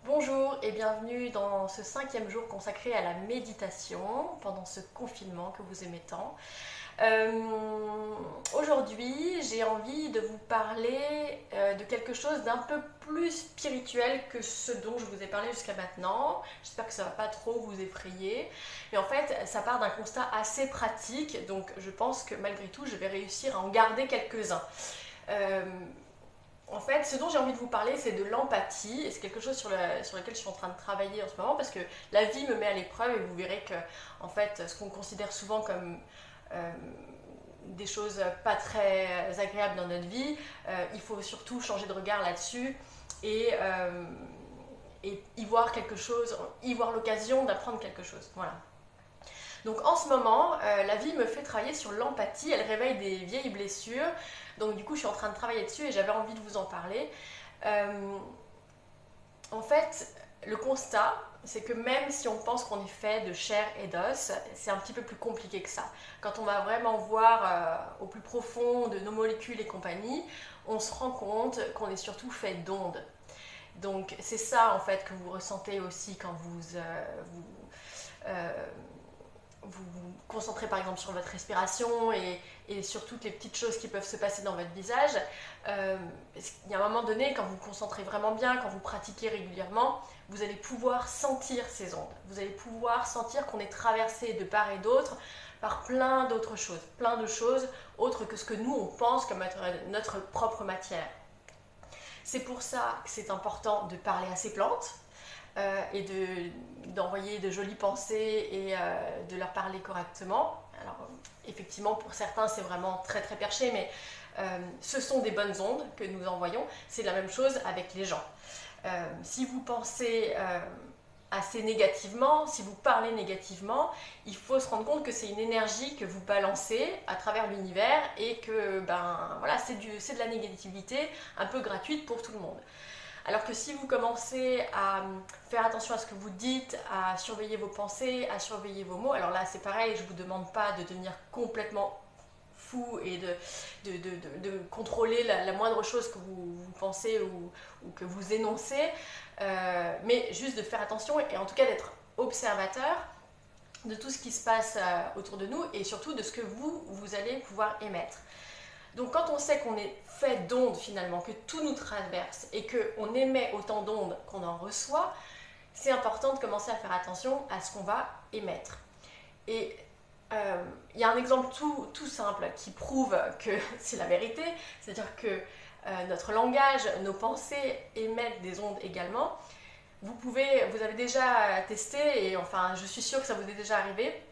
Bonjour et bienvenue dans ce 5e jour consacré à la méditation pendant ce confinement que vous aimez tant. Aujourd'hui, j'ai envie de vous parler de quelque chose d'un peu plus spirituel que ce dont je vous ai parlé jusqu'à maintenant. J'espère que ça ne va pas trop vous effrayer. Mais en fait, ça part d'un constat assez pratique, donc je pense que malgré tout, je vais réussir à en garder quelques-uns. Euh, En fait, ce dont j'ai envie de vous parler, c'est de l'empathie, et c'est quelque chose sur lequel je suis en train de travailler en ce moment, parce que la vie me met à l'épreuve, et vous verrez que, en fait, ce qu'on considère souvent comme euh, des choses pas très agréables dans notre vie, il faut surtout changer de regard là-dessus, et, euh, et y voir quelque chose, y voir l'occasion d'apprendre quelque chose. Voilà. Donc en ce moment, la vie me fait travailler sur l'empathie, elle réveille des vieilles blessures. Donc du coup, je suis en train de travailler dessus et j'avais envie de vous en parler. Euh, En fait, le constat, c'est que même si on pense qu'on est fait de chair et d'os, c'est un petit peu plus compliqué que ça. Quand on va vraiment voir au plus profond de nos molécules et compagnie, on se rend compte qu'on est surtout fait d'ondes. Donc c'est ça en fait que vous ressentez aussi quand euh, vous concentrez par exemple sur votre respiration et sur toutes les petites choses qui peuvent se passer dans votre visage. Il y a un moment donné, quand vous vous concentrez vraiment bien, quand vous pratiquez régulièrement, vous allez pouvoir sentir ces ondes. Vous allez pouvoir sentir qu'on est traversé de part et d'autre par plein d'autres choses, plein de choses autres que ce que nous on pense comme être notre propre matière. C'est pour ça que c'est important de parler à ces plantes, et d'envoyer de jolies pensées et de leur parler correctement. Alors, effectivement, pour certains, c'est vraiment très très perché, mais ce sont des bonnes ondes que nous envoyons. C'est la même chose avec les gens. Si vous pensez assez négativement, si vous parlez négativement, il faut se rendre compte que c'est une énergie que vous balancez à travers l'univers et que voilà, c'est de la négativité un peu gratuite pour tout le monde. Alors que si vous commencez à faire attention à ce que vous dites, à surveiller vos pensées, à surveiller vos mots, alors là c'est pareil, je ne vous demande pas de devenir complètement fou et de contrôler la moindre chose que vous pensez ou que vous énoncez, mais juste de faire attention et en tout cas d'être observateur de tout ce qui se passe autour de nous et surtout de ce que vous allez pouvoir émettre. Donc quand on sait qu'on est fait d'ondes finalement, que tout nous traverse et qu'on émet autant d'ondes qu'on en reçoit, c'est important de commencer à faire attention à ce qu'on va émettre. Et il y a un exemple tout simple qui prouve que c'est la vérité, c'est-à-dire que notre langage, nos pensées émettent des ondes également. Vous avez déjà testé, et enfin je suis sûre que ça vous est déjà arrivé,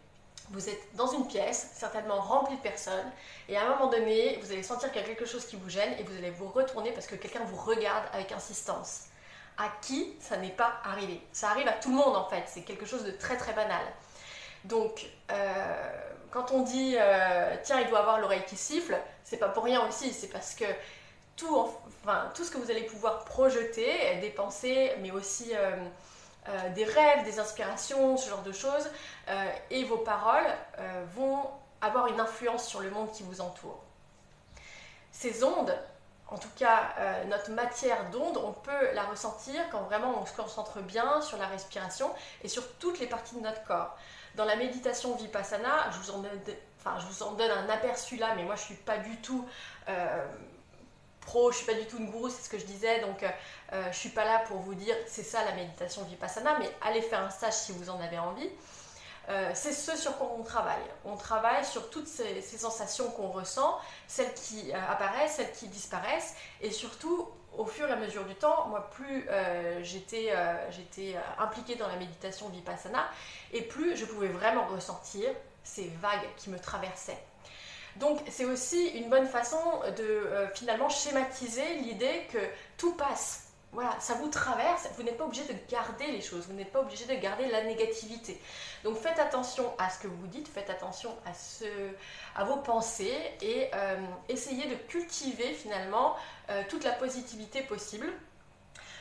vous êtes dans une pièce, certainement remplie de personnes, et à un moment donné, vous allez sentir qu'il y a quelque chose qui vous gêne, et vous allez vous retourner parce que quelqu'un vous regarde avec insistance. À qui ça n'est pas arrivé? Ça arrive à tout le monde en fait, c'est quelque chose de très très banal. Donc, quand on dit tiens, il doit avoir l'oreille qui siffle, c'est pas pour rien aussi, c'est parce que tout ce que vous allez pouvoir projeter, des pensées, mais aussi des rêves, des inspirations, ce genre de choses, et vos paroles vont avoir une influence sur le monde qui vous entoure. Ces ondes, en tout cas notre matière d'onde, on peut la ressentir quand vraiment on se concentre bien sur la respiration et sur toutes les parties de notre corps. Dans la méditation Vipassana, je vous en donne un aperçu là, mais moi je ne suis pas du tout pro, je suis pas du tout une gourou, c'est ce que je disais, donc je suis pas là pour vous dire c'est ça la méditation Vipassana, mais allez faire un stage si vous en avez envie. C'est ce sur quoi on travaille. On travaille sur toutes ces sensations qu'on ressent, celles qui apparaissent, celles qui disparaissent, et surtout au fur et à mesure du temps, moi plus j'étais impliquée dans la méditation Vipassana, et plus je pouvais vraiment ressentir ces vagues qui me traversaient. Donc c'est aussi une bonne façon de finalement schématiser l'idée que tout passe. Voilà, ça vous traverse, vous n'êtes pas obligé de garder les choses, vous n'êtes pas obligé de garder la négativité. Donc faites attention à ce que vous dites, faites attention à vos pensées et essayez de cultiver finalement toute la positivité possible.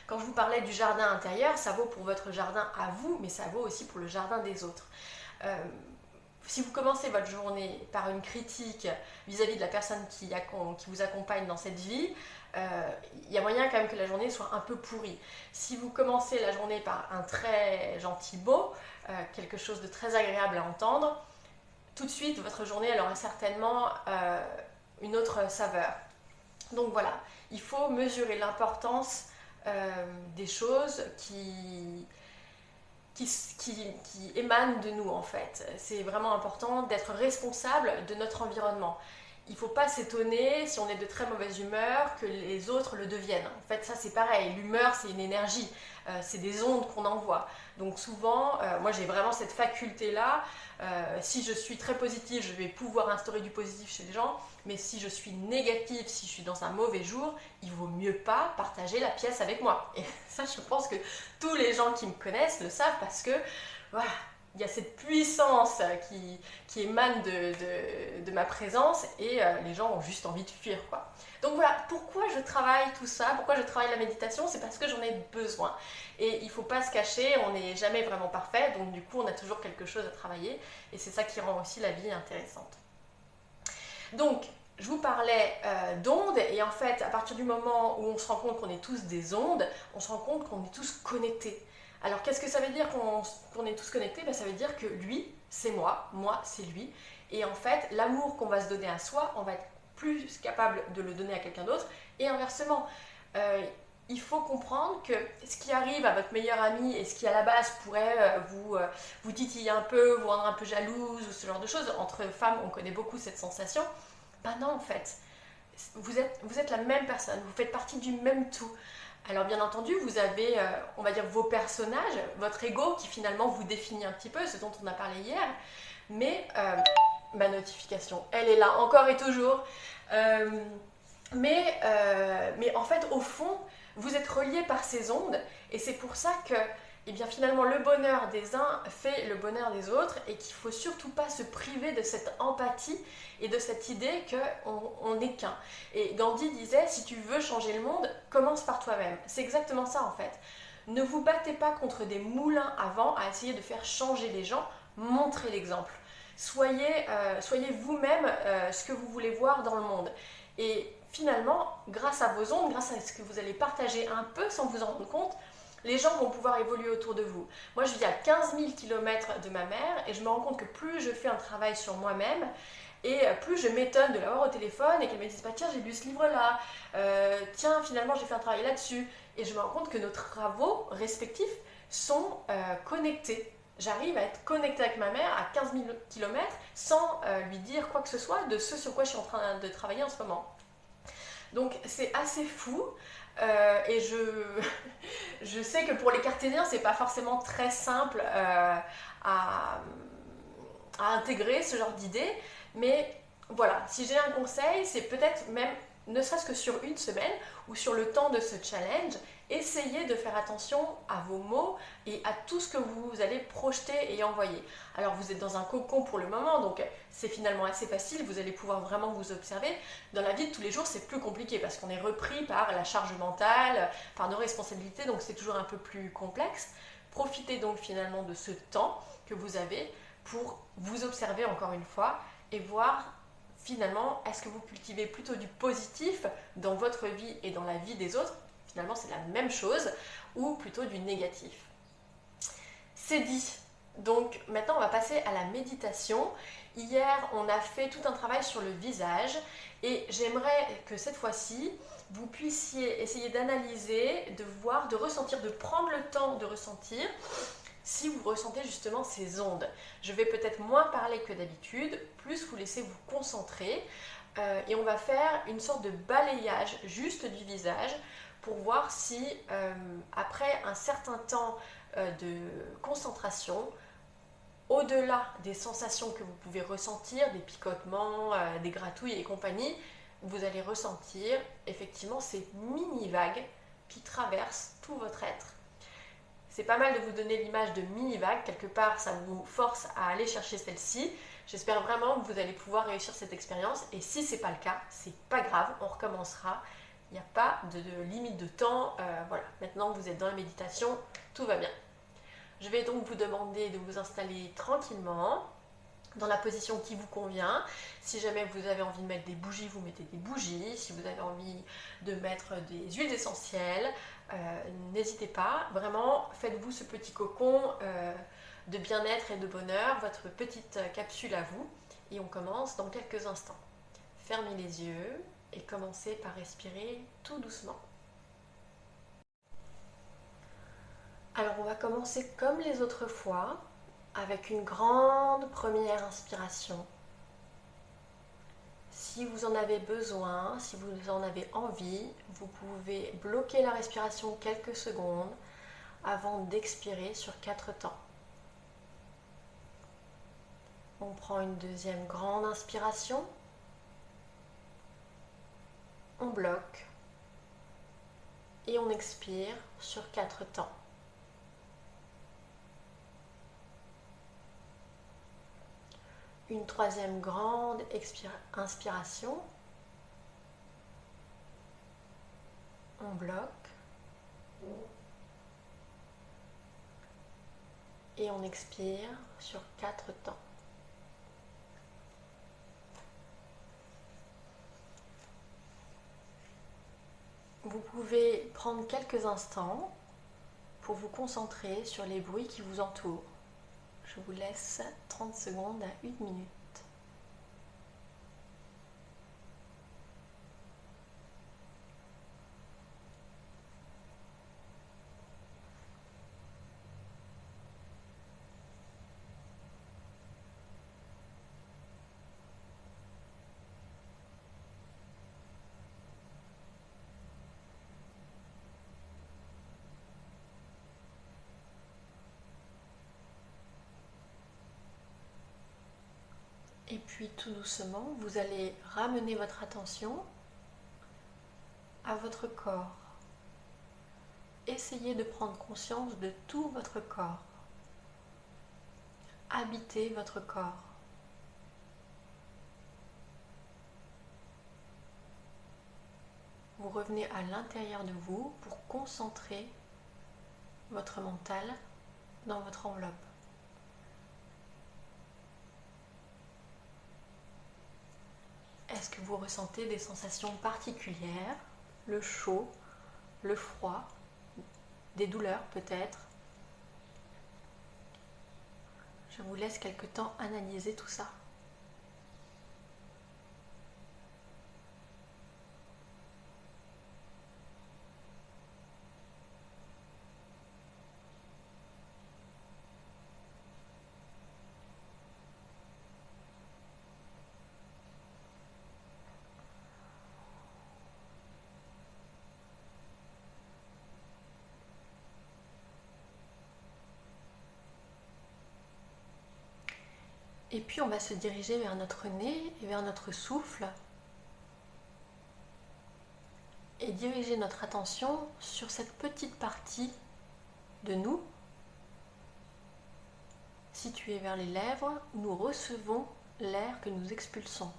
Quand je vous parlais du jardin intérieur, ça vaut pour votre jardin à vous, mais ça vaut aussi pour le jardin des autres. Si vous commencez votre journée par une critique vis-à-vis de la personne qui vous accompagne dans cette vie, il y a moyen quand même que la journée soit un peu pourrie. Si vous commencez la journée par un très gentil mot, quelque chose de très agréable à entendre, tout de suite votre journée elle aura certainement une autre saveur. Donc voilà, il faut mesurer l'importance des choses qui émanent de nous en fait. C'est vraiment important d'être responsable de notre environnement. Il ne faut pas s'étonner si on est de très mauvaise humeur que les autres le deviennent. En fait, ça c'est pareil. L'humeur, c'est une énergie. C'est des ondes qu'on envoie. Donc souvent, moi j'ai vraiment cette faculté-là. Si je suis très positive, je vais pouvoir instaurer du positif chez les gens. Mais si je suis négative, si je suis dans un mauvais jour, il vaut mieux pas partager la pièce avec moi. Et ça, je pense que tous les gens qui me connaissent le savent parce que voilà, il y a cette puissance qui émane de ma présence et les gens ont juste envie de fuir, quoi. Donc voilà, pourquoi je travaille tout ça, pourquoi je travaille la méditation, c'est parce que j'en ai besoin. Et il ne faut pas se cacher, on n'est jamais vraiment parfait, donc du coup on a toujours quelque chose à travailler et c'est ça qui rend aussi la vie intéressante. Donc, je vous parlais d'ondes et en fait, à partir du moment où on se rend compte qu'on est tous des ondes, on se rend compte qu'on est tous connectés. Alors, qu'est-ce que ça veut dire qu'on est tous connectés? Ça veut dire que lui, c'est moi c'est lui. Et en fait, l'amour qu'on va se donner à soi, on va être plus capable de le donner à quelqu'un d'autre. Et inversement, il faut comprendre que ce qui arrive à votre meilleur ami et ce qui à la base pourrait vous titiller un peu, vous rendre un peu jalouse ou ce genre de choses, entre femmes on connaît beaucoup cette sensation, ben non en fait, vous êtes la même personne, vous faites partie du même tout. Alors bien entendu vous avez, on va dire vos personnages, votre ego qui finalement vous définit un petit peu, ce dont on a parlé hier, mais ma notification, elle est là encore et toujours, mais en fait au fond, vous êtes reliés par ces ondes et c'est pour ça que eh bien, finalement le bonheur des uns fait le bonheur des autres et qu'il ne faut surtout pas se priver de cette empathie et de cette idée qu'on n'est qu'un. Et Gandhi disait, si tu veux changer le monde, commence par toi-même. C'est exactement ça en fait. Ne vous battez pas contre des moulins à vent à essayer de faire changer les gens, montrez l'exemple. Soyez vous-même ce que vous voulez voir dans le monde. Et finalement, grâce à vos ondes, grâce à ce que vous allez partager un peu sans vous en rendre compte, les gens vont pouvoir évoluer autour de vous. Moi, je vis à 15 000 km de ma mère et je me rends compte que plus je fais un travail sur moi-même et plus je m'étonne de l'avoir au téléphone et qu'elle me dise bah, tiens, j'ai lu ce livre-là, tiens, finalement, j'ai fait un travail là-dessus. Et je me rends compte que nos travaux respectifs sont connectés. J'arrive à être connectée avec ma mère à 15 000 km sans lui dire quoi que ce soit de ce sur quoi je suis en train de travailler en ce moment. Donc c'est assez fou et je sais que pour les cartésiens c'est pas forcément très simple à intégrer ce genre d'idée, mais voilà, si j'ai un conseil, c'est peut-être même ne serait-ce que sur une semaine ou sur le temps de ce challenge, essayez de faire attention à vos mots et à tout ce que vous allez projeter et envoyer. Alors vous êtes dans un cocon pour le moment, donc c'est finalement assez facile, vous allez pouvoir vraiment vous observer. Dans la vie de tous les jours, c'est plus compliqué parce qu'on est repris par la charge mentale, par nos responsabilités, donc c'est toujours un peu plus complexe. Profitez donc finalement de ce temps que vous avez pour vous observer encore une fois et voir finalement, est-ce que vous cultivez plutôt du positif dans votre vie et dans la vie des autres? Finalement, c'est la même chose, ou plutôt du négatif. C'est dit. Donc maintenant, on va passer à la méditation. Hier, on a fait tout un travail sur le visage et j'aimerais que cette fois-ci, vous puissiez essayer d'analyser, de voir, de ressentir, de prendre le temps de ressentir si vous ressentez justement ces ondes. Je vais peut-être moins parler que d'habitude, plus vous laisser vous concentrer et on va faire une sorte de balayage juste du visage pour voir si après un certain temps de concentration, au-delà des sensations que vous pouvez ressentir, des picotements, des gratouilles et compagnie, vous allez ressentir effectivement ces mini-vagues qui traversent tout votre être. C'est pas mal de vous donner l'image de mini-vagues, quelque part ça vous force à aller chercher celle-ci. J'espère vraiment que vous allez pouvoir réussir cette expérience et si c'est pas le cas, c'est pas grave, on recommencera. Il n'y a pas de limite de temps, voilà. Maintenant vous êtes dans la méditation, tout va bien. Je vais donc vous demander de vous installer tranquillement, dans la position qui vous convient. Si jamais vous avez envie de mettre des bougies, vous mettez des bougies. Si vous avez envie de mettre des huiles essentielles, n'hésitez pas. Vraiment, faites-vous ce petit cocon de bien-être et de bonheur, votre petite capsule à vous. Et on commence dans quelques instants. Fermez les yeux et commencez par respirer tout doucement. Alors on va commencer comme les autres fois avec une grande première inspiration. Si vous en avez besoin, si vous en avez envie, vous pouvez bloquer la respiration quelques secondes avant d'expirer sur 4 temps. On prend une deuxième grande inspiration. On bloque et on expire sur 4 temps. Une troisième grande inspiration. On bloque et on expire sur 4 temps. Vous pouvez prendre quelques instants pour vous concentrer sur les bruits qui vous entourent. Je vous laisse 30 secondes à 1 minute. Et puis tout doucement, vous allez ramener votre attention à votre corps. Essayez de prendre conscience de tout votre corps. Habitez votre corps. Vous revenez à l'intérieur de vous pour concentrer votre mental dans votre enveloppe. Est-ce que vous ressentez des sensations particulières? Le chaud, le froid, des douleurs peut-être? Je vous laisse quelque temps analyser tout ça. Et puis on va se diriger vers notre nez et vers notre souffle et diriger notre attention sur cette petite partie de nous située vers les lèvres où nous recevons l'air que nous expulsons.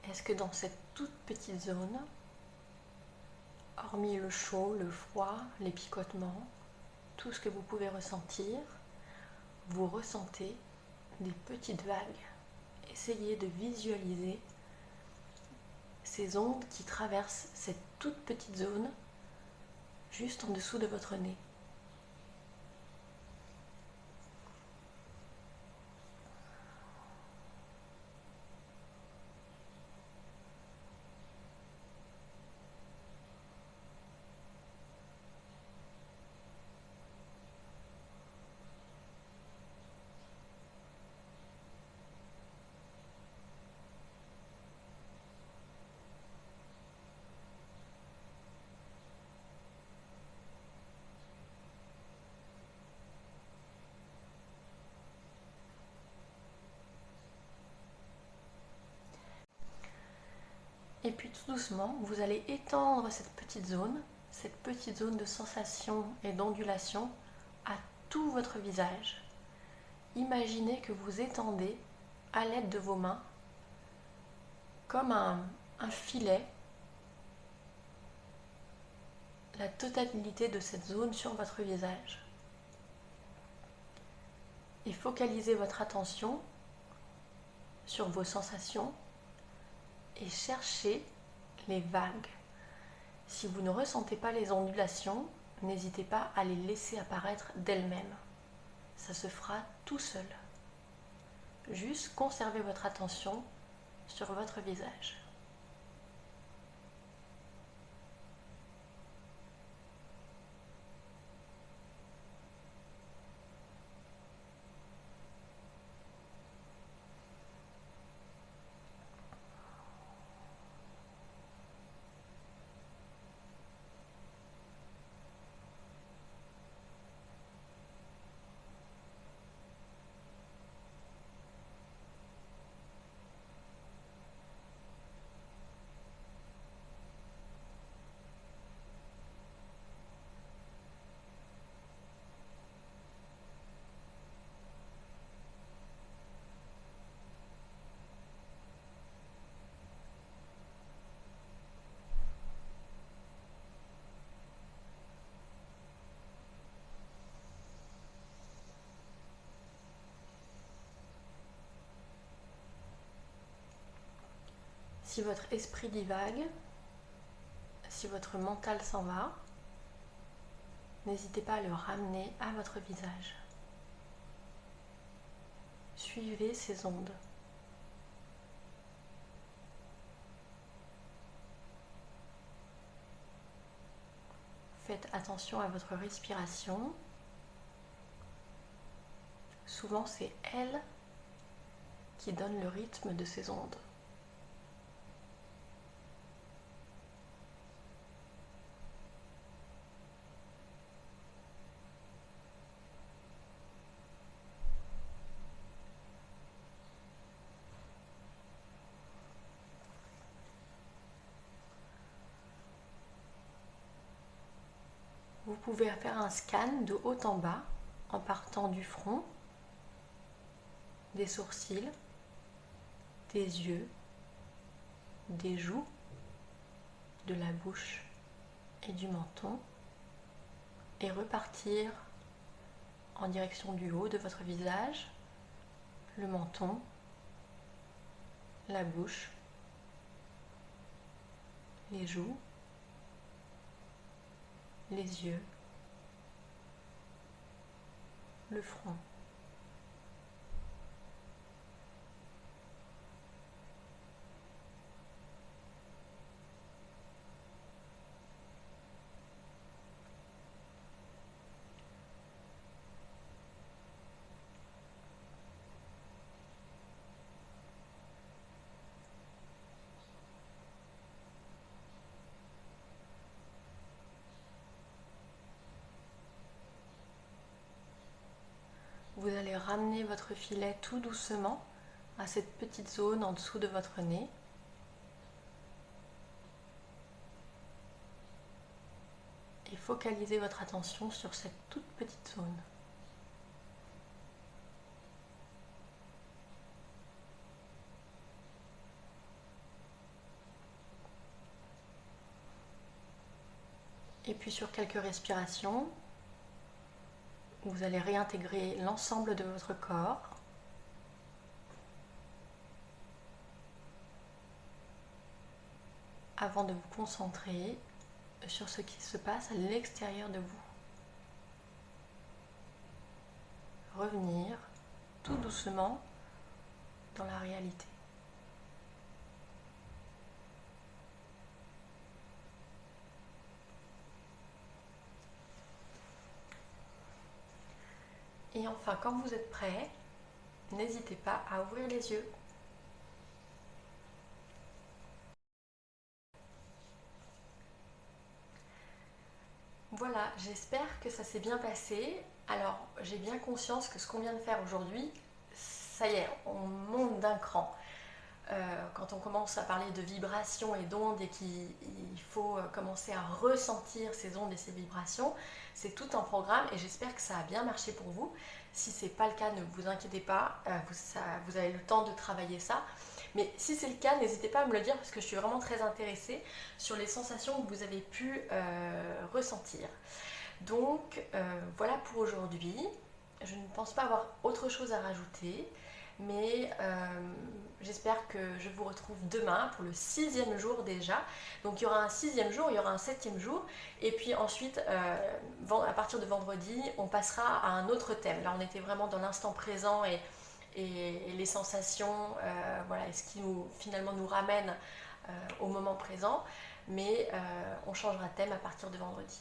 Est-ce que dans cette toute petite zone, hormis le chaud, le froid, les picotements, tout ce que vous pouvez ressentir, vous ressentez des petites vagues? Essayez de visualiser ces ondes qui traversent cette toute petite zone juste en dessous de votre nez. Et puis tout doucement, vous allez étendre cette petite zone de sensation et d'ondulation à tout votre visage. Imaginez que vous étendez à l'aide de vos mains comme un filet la totalité de cette zone sur votre visage. Et focalisez votre attention sur vos sensations et cherchez les vagues. Si vous ne ressentez pas les ondulations, n'hésitez pas à les laisser apparaître d'elles-mêmes. Ça se fera tout seul. Juste conservez votre attention sur votre visage. Si votre esprit divague, si votre mental s'en va, n'hésitez pas à le ramener à votre visage. Suivez ces ondes. Faites attention à votre respiration. Souvent, c'est elle qui donne le rythme de ces ondes. Vous pouvez faire un scan de haut en bas en partant du front, des sourcils, des yeux, des joues, de la bouche et du menton et repartir en direction du haut de votre visage, le menton, la bouche, les joues, les yeux, le front. Vous allez ramener votre filet tout doucement à cette petite zone en dessous de votre nez. Et focalisez votre attention sur cette toute petite zone. Et puis sur quelques respirations, vous allez réintégrer l'ensemble de votre corps. Avant de vous concentrer sur ce qui se passe à l'extérieur de vous. Revenir tout doucement dans la réalité. Et enfin, quand vous êtes prêt, n'hésitez pas à ouvrir les yeux. Voilà, j'espère que ça s'est bien passé. Alors, j'ai bien conscience que ce qu'on vient de faire aujourd'hui, ça y est, on monte d'un cran. quand on commence à parler de vibrations et d'ondes et qu'il faut commencer à ressentir ces ondes et ces vibrations, c'est tout un programme et j'espère que ça a bien marché pour vous. Si ce n'est pas le cas, ne vous inquiétez pas, vous avez le temps de travailler ça. Mais si c'est le cas, n'hésitez pas à me le dire parce que je suis vraiment très intéressée sur les sensations que vous avez pu ressentir. Donc voilà pour aujourd'hui. Je ne pense pas avoir autre chose à rajouter, mais j'espère que je vous retrouve demain pour le 6e jour déjà. Donc il y aura un 6e jour, il y aura un 7e jour, et puis ensuite, à partir de vendredi, on passera à un autre thème. Là, on était vraiment dans l'instant présent et les sensations, voilà, et ce qui finalement nous ramène au moment présent, mais on changera de thème à partir de vendredi.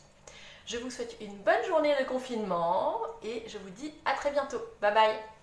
Je vous souhaite une bonne journée de confinement et je vous dis à très bientôt. Bye bye!